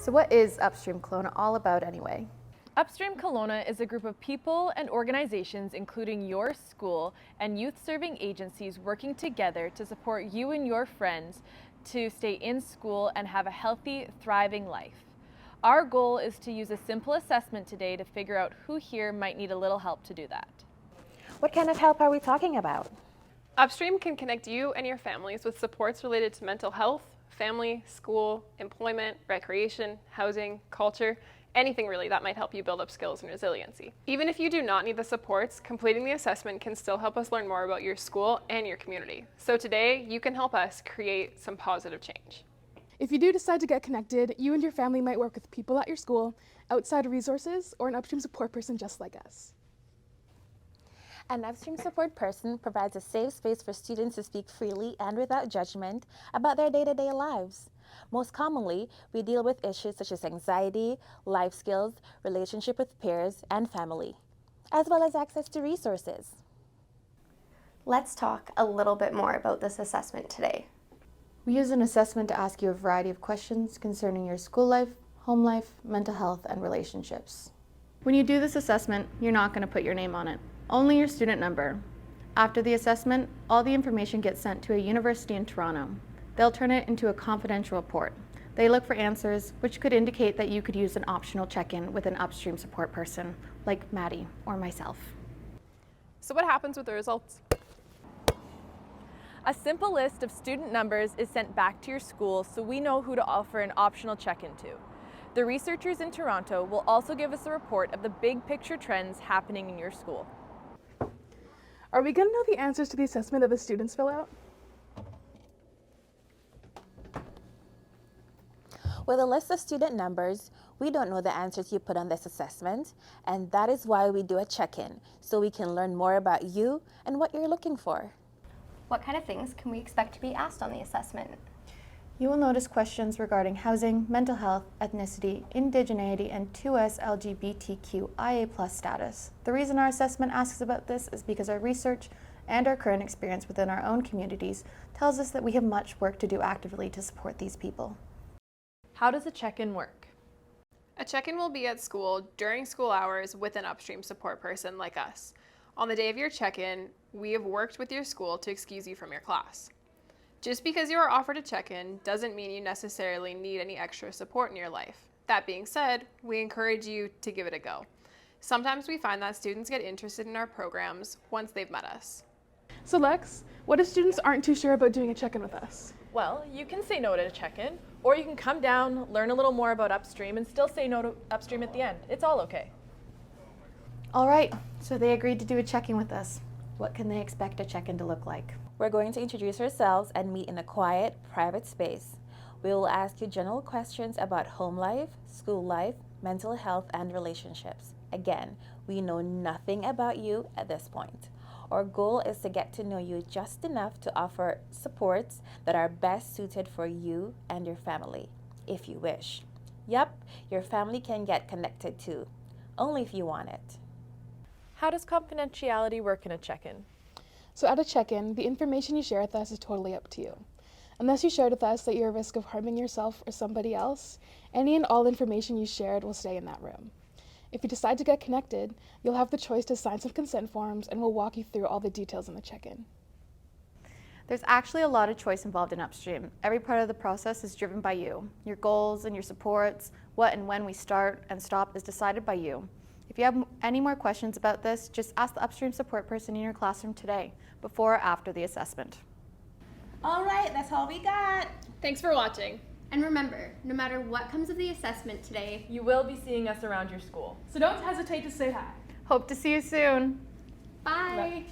So what is Upstream Kelowna all about anyway? Upstream Kelowna is a group of people and organizations, including your school and youth-serving agencies, working together to support you and your friends to stay in school and have a healthy, thriving life. Our goal is to use a simple assessment today to figure out who here might need a little help to do that. What kind of help are we talking about? Upstream can connect you and your families with supports related to mental health, family, school, employment, recreation, housing, culture, anything really that might help you build up skills and resiliency. Even if you do not need the supports, completing the assessment can still help us learn more about your school and your community. So today, you can help us create some positive change. If you do decide to get connected, you and your family might work with people at your school, outside resources, or an Upstream support person just like us. An Upstream support person provides a safe space for students to speak freely and without judgment about their day-to-day lives. Most commonly, we deal with issues such as anxiety, life skills, relationship with peers, and family, as well as access to resources. Let's talk a little bit more about this assessment today. We use an assessment to ask you a variety of questions concerning your school life, home life, mental health, and relationships. When you do this assessment, you're not going to put your name on it, only your student number. After the assessment, all the information gets sent to a university in Toronto. They'll turn it into a confidential report. They look for answers which could indicate that you could use an optional check-in with an Upstream support person, like Maddie or myself. So what happens with the results? A simple list of student numbers is sent back to your school so we know who to offer an optional check-in to. The researchers in Toronto will also give us a report of the big picture trends happening in your school. Are we going to know the answers to the assessment that the students fill out? With a list of student numbers, we don't know the answers you put on this assessment, and that is why we do a check-in, so we can learn more about you and what you're looking for. What kind of things can we expect to be asked on the assessment? You will notice questions regarding housing, mental health, ethnicity, indigeneity, and 2S LGBTQIA+ status. The reason our assessment asks about this is because our research and our current experience within our own communities tells us that we have much work to do actively to support these people. How does a check-in work? A check-in will be at school during school hours with an Upstream support person like us. On the day of your check-in, we have worked with your school to excuse you from your class. Just because you are offered a check-in doesn't mean you necessarily need any extra support in your life. That being said, we encourage you to give it a go. Sometimes we find that students get interested in our programs once they've met us. So Lex, what if students aren't too sure about doing a check-in with us? Well, you can say no to a check-in, or you can come down, learn a little more about Upstream, and still say no to Upstream at the end. It's all okay. All right, so they agreed to do a check-in with us. What can they expect a check-in to look like? We're going to introduce ourselves and meet in a quiet, private space. We will ask you general questions about home life, school life, mental health, and relationships. Again, we know nothing about you at this point. Our goal is to get to know you just enough to offer supports that are best suited for you and your family, if you wish. Yup, your family can get connected too, only if you want it. How does confidentiality work in a check-in? So at a check-in, the information you share with us is totally up to you. Unless you shared with us that you're at risk of harming yourself or somebody else, any and all information you shared will stay in that room. If you decide to get connected, you'll have the choice to sign some consent forms, and we'll walk you through all the details in the check-in. There's actually a lot of choice involved in Upstream. Every part of the process is driven by you. Your goals and your supports, what and when we start and stop is decided by you. If you have any more questions about this, just ask the Upstream support person in your classroom today, before or after the assessment. All right, that's all we got. Thanks for watching. And remember, no matter what comes of the assessment today, You will be seeing us around your school. So don't hesitate to say hi. Hope to see you soon. bye.